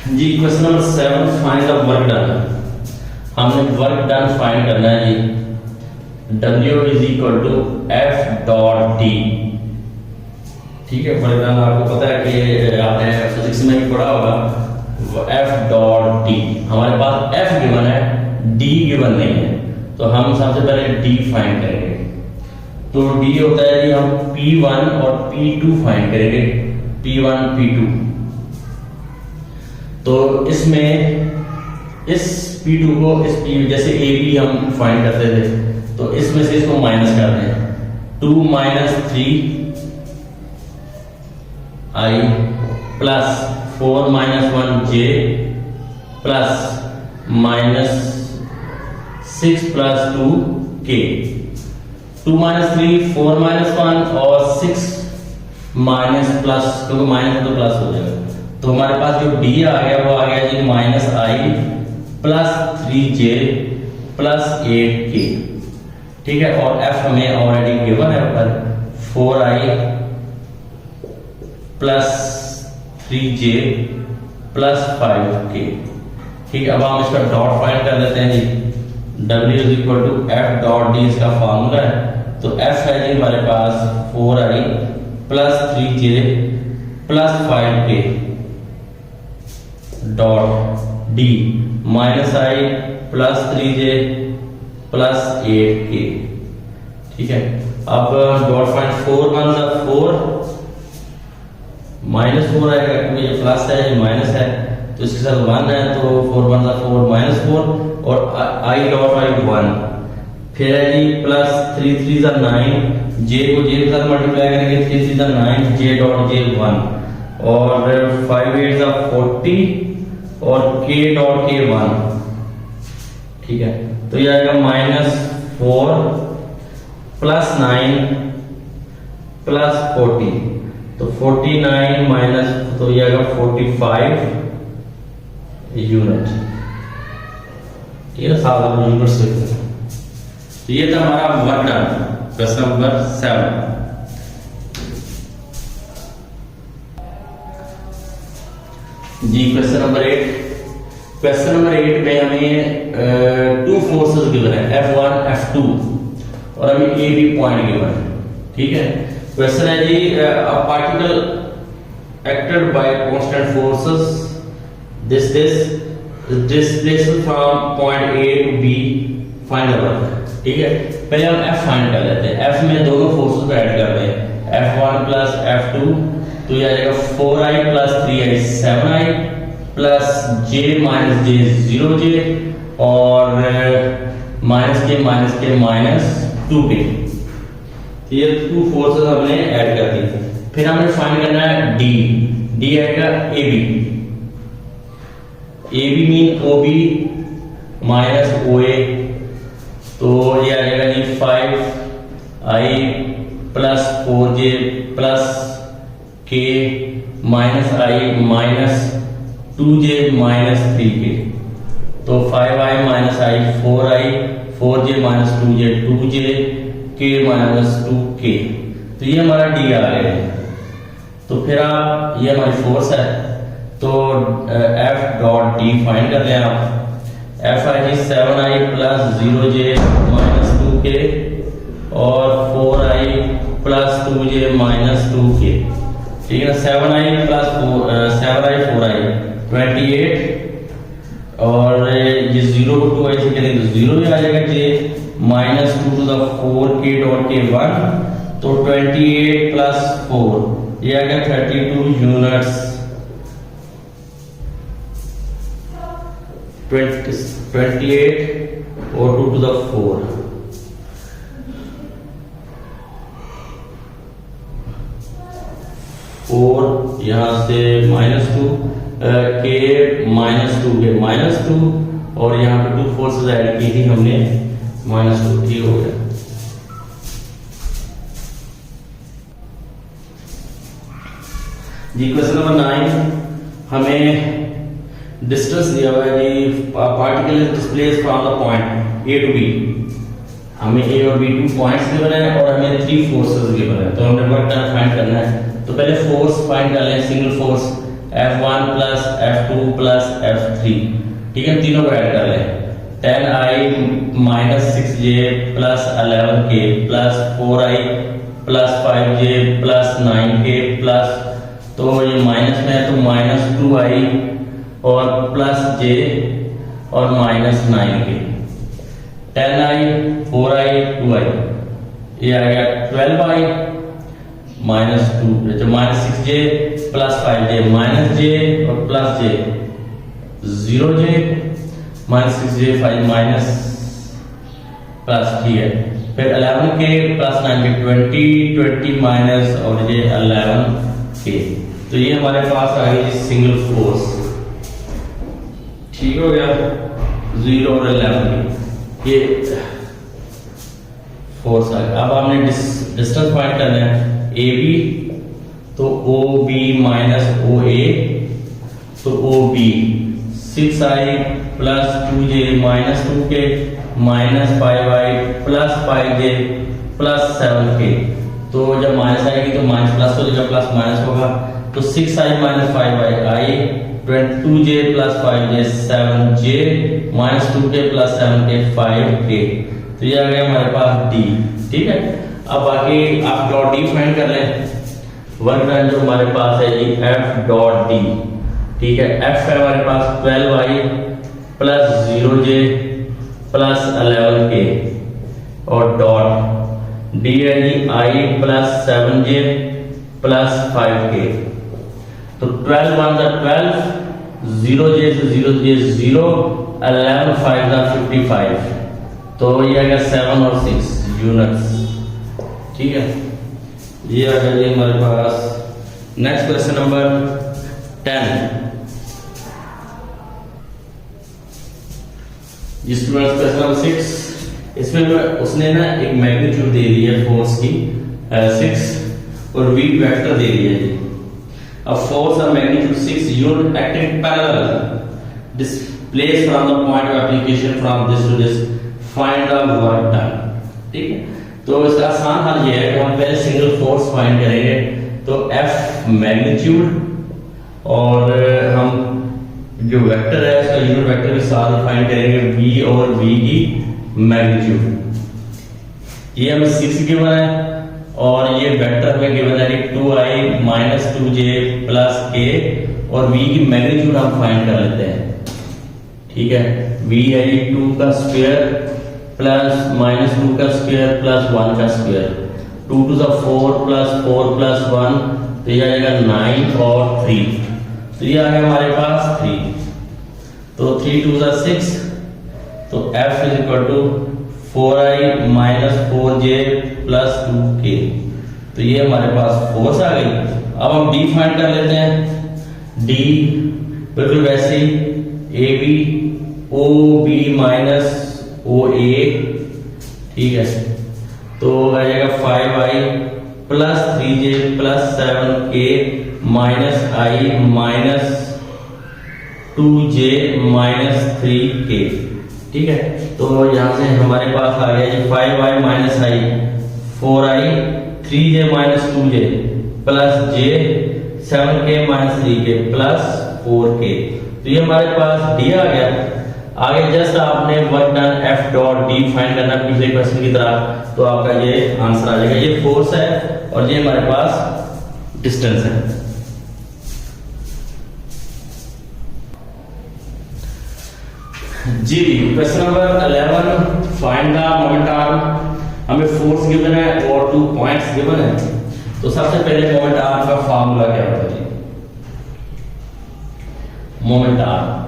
Ji question number 7, find the work done. हमने work done find करना है जी। W is equal to F dot D. ठीक है, वर्क डन आपको पता है कि आपने फिजिक्स में भी पढ़ा होगा। F डॉट डी, हमारे पास F गिवन है, D गिवन नहीं है, तो हम सबसे पहले D फाइंड करेंगे। तो D होता है जी, हम P1 और P2 फाइंड करेंगे, P1 P2। तो इसमें इस P2 को इस P जैसे AB हम फाइंड करते थे, तो इसमें से इसको माइनस कर दें। 2 minus 3 I plus 4 minus 1 J plus minus 6 plus 2 K। 2 minus 3, 4 minus 1 और 6 माइनस प्लस, क्योंकि माइनस तो प्लस हो जाएगा, तो हमारे पास जो D आ गया वो आ गया जी minus I plus 3J plus 8K। ठीक है, और F हमें ऑलरेडी गिवन है ऊपर, 4I plus 3J plus 5K। ठीक है, अब हम इसका डॉट फाइंड कर लेते हैं जी। W is equal to F dot D इसका फॉर्मूला है। तो F है जी हमारे पास 4I plus 3J plus 5K dot D minus I plus 3J plus 8K। ठीक है, अब डॉट फाइंड 4 वन 4 माइनस 4 आएगा, क्योंकि ये प्लस है ये माइनस है, तो इसके साथ 1 है, तो 4 वन 4 माइनस 4 और I डॉट I 1। फिर है जी प्लस 3 3 9, J को J के साथ मल्टीप्लाई करेंगे, 3 3 9 J डॉट J 1 और 5 8 40 और K डॉट K 1। ठीक है, तो ये आएगा माइनस 4 प्लस 9 प्लस 40, तो 49 माइनस, तो ये आएगा 45 यूनिट। ठीक है, साथ हम यूनिट से, तो ये था हमारा वर्क डन, क्वेश्चन नंबर 7। जी क्वेश्चन नंबर 8। क्वेश्चन नंबर 8 में हमें 2 फोर्सेस गिवन है, F1 F2, और हमें A B पॉइंट गिवन है। ठीक है, क्वेश्चन है जी, a particle acted by constant forces this displacement from point A to B, find the work. ठीक है, पहले हम F फाइंड कर लेते हैं। F में दोनों फोर्सेस को ऐड कर दें, F1 प्लस F2, तो ये आ जाएगा 4I plus 3I 7I plus J minus J 0J और माइनस के माइनस 2K। ये 2 फोर्सेस हमने ऐड कर दी। फिर हमें फाइंड करना है D आएगा AB mean OB minus OA, तो ये आ जाएगा जी 5I plus 4J plus K minus I minus 2J minus 3K, तो 5I minus I 4I 4J minus 2J 2J K minus 2K। तो ये हमारा D आ गया है। तो फिर आप, ये हमारी फोर्स है, तो F डॉट D फाइंड कर लें आप। F है जी 7I plus 0J minus 2K और 4I plus 2J minus 2K। ठीक है, 7I प्लस 7I 4I 28 और ये 0 को 2I से करेंगे तो 0 ही आ जाएगा, J minus 2 to the 4K dot K 1, तो 28 प्लस 4 ये आ गया 32 यूनिट्स। 28 और 2 टू द 4, यहां से -2 K माइनस 2K माइनस 2 और यहाँ पे 2 फोर्सेस ऐड की थी हमने, -2, ठीक हो गया। जी क्वेश्चन नंबर 9, हमें डिस्टेंस दिया हुआ है जी, particle is displaced from the point A to B। हमें A और B 2 पॉइंट्स गिवन है और हमें 3 फोर्सेस गिवन है, तो हमने वर्क डन फाइंड करना है। तो पहले फोर्स फाइंड कर लें, single force F1 plus F2 plus F3, ठीक है, तीनों को ऐड कर लें। 10i minus 6j plus 11k plus 4i plus 5j plus 9k plus, तो ये माइनस में है तो माइनस 2i और प्लस j और minus 9k, 10i 4i 2i, ये आ गया 12i माइनस 2 तो minus 6j plus 5j minus j और plus j 0j minus 6j 5 minus plus, ठीक है। फिर 11k प्लस 9k 20 माइनस और ये 11k, तो ये हमारे पास आ गई सिंगल फोर्स, ठीक हो गया। 0 और 11 ये फोर्स आ गया। अब हमने डिस्टेंस फाइंड करना है ए बी, तो O B minus O A, तो O B 6i plus 2j minus 2k minus 5i plus 5j plus 7k, तो जब माइनस आएगी तो माइनस प्लस हो जाएगा, प्लस माइनस होगा, तो 6i minus 5i 2j plus 5j 7j minus 2k plus 7k 5k, तो ये आ गया हमारे पास d, ठीक है। अब बाकी आप डॉट डी फाइंड कर लें। वर्क डन जो हमारे पास है ये f डॉट डी, ठीक है। f है हमारे पास 12i plus 0j plus 11k और डॉट डी है जी i plus 7j plus 5k, तो 12 1 द 12, 0j से 0j 0, 11 5 द 55, तो ये आ गया 7 और 6 यूनिट्स, ठीक है। ये आ गया जी हमारे पास। Next question number 10, students question number 6, इसमें उसने ना एक मैग्नीट्यूड दे दी है फोर्स की 6 और वी वेक्टर दे दिया है। अब फोर्स और magnitude 6 unit acting parallel, displace from the point of application from this to this, find the work done, ठीक है। तो इसका आसान हल ये है कि हम पहले सिंगल फोर्स फाइंड करेंगे, तो F मैग्नीट्यूड और हम जो वेक्टर है उसका यूनिट वेक्टर के साथ फाइंड करेंगे v और v की मैग्नीट्यूड। ये हमें 6 गिवन है और ये वेक्टर हमें गिवन है 2i minus 2j plus k, और v की मैग्नीट्यूड हम फाइंड कर लेते हैं, ठीक है। v है ये 2 का स्क्वायर प्लस माइनस 2 का स्क्वायर प्लस 1 का square, 2 to the 4 plus 4 plus 1, तो ये आएगा 9 और 3, तो ये आ गया हमारे पास 3, तो 3 टू द 6, तो F is equal to 4i minus 4j plus 2k, तो ये हमारे पास फोर्स आ गई। अब हम D फाइंड कर लेते हैं। D बिल्कुल वैसे ही A B O B minus O A, ठीक है, तो आ जाएगा 5i plus 3j plus 7k minus i minus 2j minus 3k, ठीक है। तो यहाँ से हमारे पास आ गया 5i minus i 4i 3j minus 2j plus j 7k minus 3k plus 4k, तो ये हमारे पास d आ गया। आगे जस्ट आपने work done F dot D find करना पिछले क्वेश्चन की तरह, तो आपका ये आंसर आ जाएगा। ये फोर्स है और ये हमारे पास डिस्टेंस है। जी question number 11, find the moment arm. हमें फोर्स गिवन है और 2 पॉइंट्स गिवन है, तो सबसे पहले मोमेंट आर्म का फार्मूला क्या होता है जी? Moment arm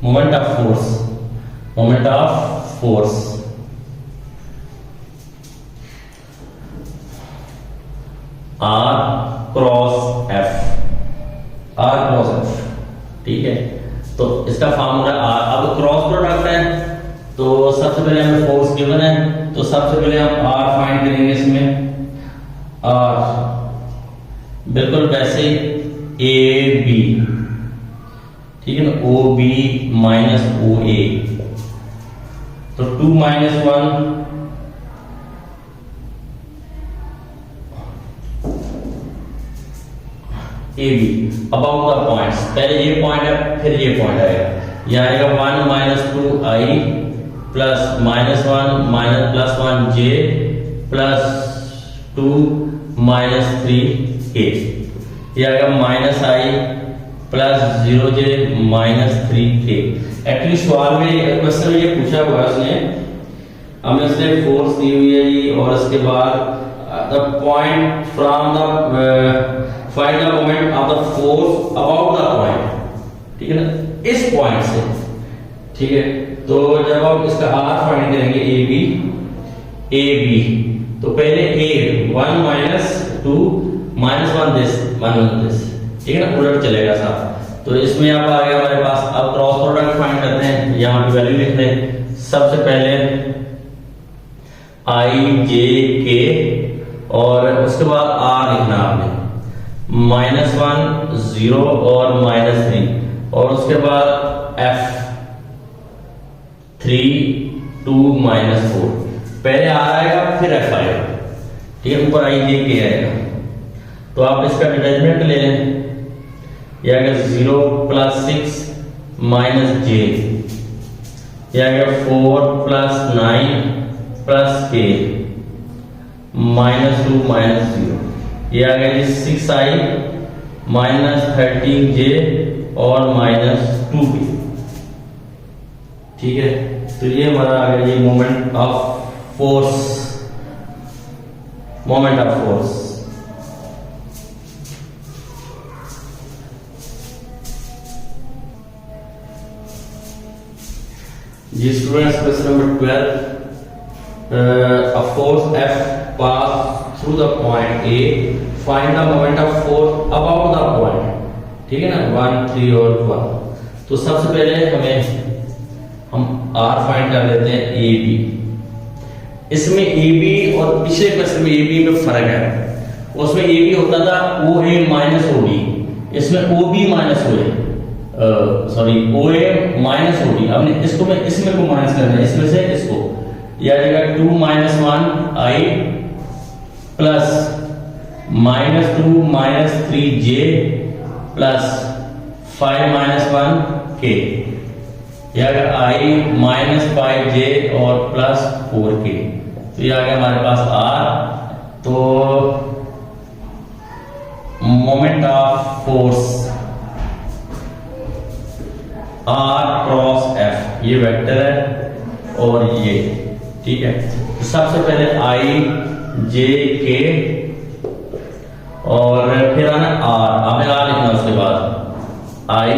moment of force, moment of force R cross F, R cross F, ठीक है। तो इसका फार्मूला R, अब क्रॉस प्रोडक्ट है, तो सबसे पहले हमें फोर्स गिवन है, तो सबसे पहले हम R फाइंड करेंगे इसमें। R बिल्कुल वैसे ए बी, ठीक है ना, ओ बी माइनस ओ ए, तो 2 minus 1 A be about the points, पहले ये पॉइंट है फिर ये पॉइंट आएगा, यहाँ आएगा 1 minus 2i plus -1 minus +1 j plus 2 minus 3k, ये आएगा -i plus 0j minus 3k। Actually सवाल में क्वेश्चन में ये पूछा हुआ है उसने, हमें उसने फोर्स दी हुई है जी, और उसके बाद the point from the find the moment of the force about the point, ठीक है ना, इस पॉइंट से, ठीक है। तो जब आप इसका आर फाइंड करेंगे ए बी, तो पहले ए 1 माइनस 2 माइनस 1 दिस, ठीक है ना, उलट चलेगा साथ। तो इसमें आप आ गया हमारे पास, अब क्रॉस प्रोडक्ट फाइंड करते हैं, यहाँ पे वैल्यू लिख दें। सबसे पहले i j k और उसके बाद r लिखना आपने, -1 0 और -3, और उसके बाद f 3 2 -4, पहले r आएगा फिर f आएगा, ठीक है, ऊपर i j k आएगा। तो आप इसका डिटरमिनेंट ले लें, यह आएगा 0 प्लस 6 माइनस j, यह आएगा 4 plus 9 plus k minus 2 minus 0, ये आ गया 6i माइनस 13j और माइनस 2k, ठीक है। तो ये हमारा आ गया ये मोमेंट ऑफ फोर्स, जी students, question number 12, a force F pass through the point A, find the moment of force about the point, ठीक है ना, 1 3 और 1। तो सबसे पहले हम R फाइंड कर लेते हैं ए बी। इसमें ए बी और पिछले क्वेश्चन में ए बी में फर्क है, उसमें ए बी होता था ओ ए माइनस ओ डी, इसमें ओ बी माइनस ओ ए, सॉरी ओ ए माइनस ओ डी। हमने इसको में इसमें को माइनस करना है, इसमें से इसको, यह आ जाएगा 2 minus 1 i plus -2 minus 3j plus 5 minus 1 k, यह आ गया i माइनस 5j और प्लस 4k। तो यह आ गया हमारे पास r। तो moment of force r cross f, ये वेक्टर है और ये, ठीक है। तो सबसे पहले i j k और फिर आना r, हमें r लिखना, उसके बाद i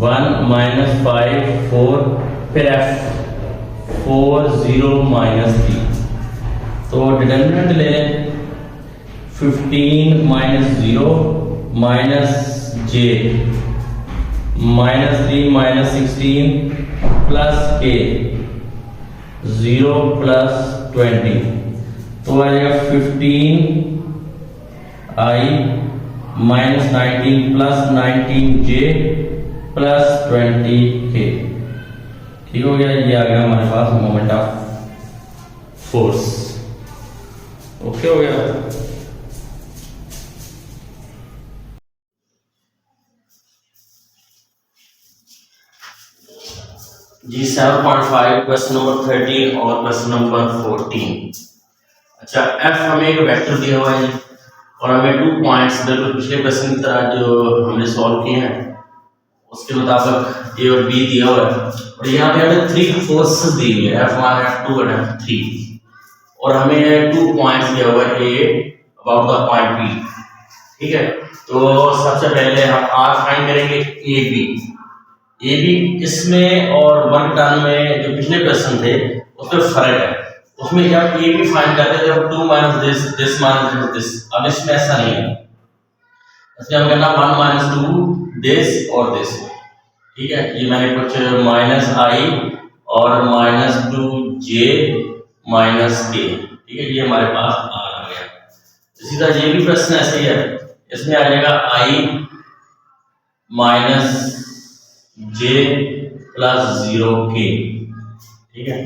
1 माइनस 5 4 फिर f 4 0 माइनस 3। तो डिटरमिनेंट ले लें, 15 minus 0 minus j minus 3 minus 16 plus k 0 plus 20। तो आएगा 15 i minus 19 plus 19j plus 20k, ठीक हो गया। ये आ गया हमारे पास मोमेंट ऑफ फोर्स, ओके हो गया। जी 7.5 क्वेश्चन नंबर 13 और क्वेश्चन नंबर 14। अच्छा, f हमें एक वेक्टर दिया हुआ है और हमें 2 पॉइंट्स बिल्कुल पिछले क्वेश्चन की तरह जो हमने सॉल्व किए हैं उसके मुताबिक a और b दिया हुआ है, और यहाँ पे हमें 3 फोर्सेस दी हुई है, F1 F2 और F3, और हमें 2 पॉइंट्स दिया हुआ है a about the point b, ठीक है। तो सबसे पहले हम r फाइंड करेंगे a b इसमें और 1 टर्म में जो पिछले क्वेश्चन थे उसमें फर्क है। उसमें जब ए बी फाइंड करते थे 2 माइनस दिस माइनस दिस, अब इसमें ऐसा नहीं है, इसमें हम करना 1 माइनस 2 दिस और दिस, ठीक है। ये मैंने कुछ माइनस आई और माइनस 2j माइनस k, ठीक है, ये हमारे पास आ गया। इसी तरह ये भी प्रश्न ऐसे ही है, इसमें आ जाएगा i minus j plus 0k, ठीक है,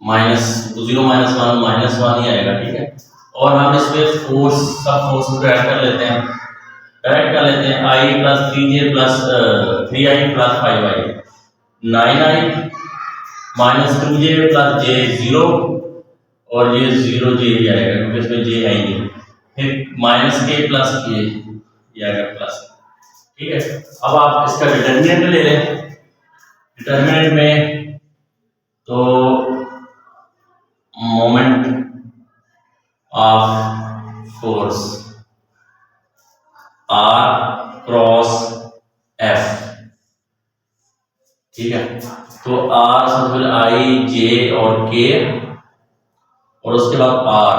माइनस 0 माइनस 1 माइनस 1 ही आएगा, ठीक है। और हम इसमें फोर्स सब फोर्स को ऐड कर लेते हैं, डायरेक्ट कर लेते हैं। I plus 3j plus 3i plus 5i 9i minus 2j plus j 0 और ये 0 j भी आएगा क्योंकि इसमें j है ही नहीं। फिर माइनस k प्लस k ये आएगा प्लस। ठीक है, अब आप इसका डिटर्मिनेंट ले लें। डिटर्मिनेंट में तो moment of force R cross F, ठीक है। तो R सबसे पहले I J और K और उसके बाद R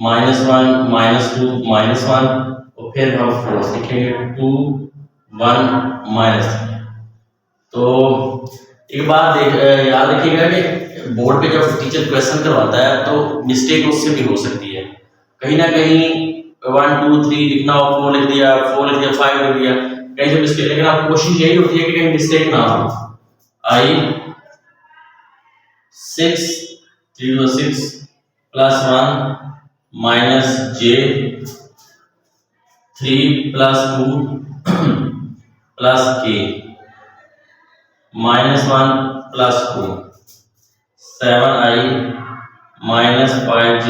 -1 -2 -1 और फिर हम फोर्स लिखेंगे 2 1 -3। तो एक बात याद रखिएगा कि बोर्ड पे जब टीचर क्वेश्चन करवाता है तो मिस्टेक उससे भी हो सकती है। कहीं ना कहीं 1 2 3 लिखना हो, 4 लिख दिया, 4 लिख दिया, 5 लिख दिया, कहीं से मिस्टेक। लेकिन आप कोशिश यही होती है कि कहीं मिस्टेक ना हो। I 6 3 6 plus 1 minus j 3 plus 2 plus k -1 plus 2 7i minus 5j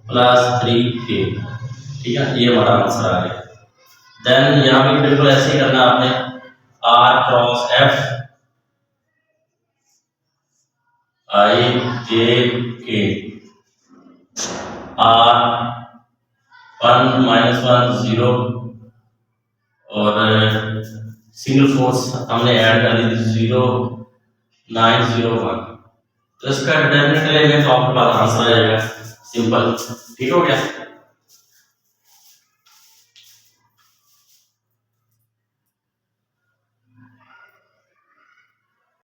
plus 3k। ठीक है, ये हमारा आंसर आ गया। देन यहाँ पे बिल्कुल ऐसे ही करना आपने। R cross F I J K R 1 -1 0 और सिंगल फोर्स हमने ऐड कर दी 0 9 0 1। तो इसका डिटर्मिनेंट लेंगे तो आपके पास आंसर आ जाएगा। सिंपल, ठीक हो गया।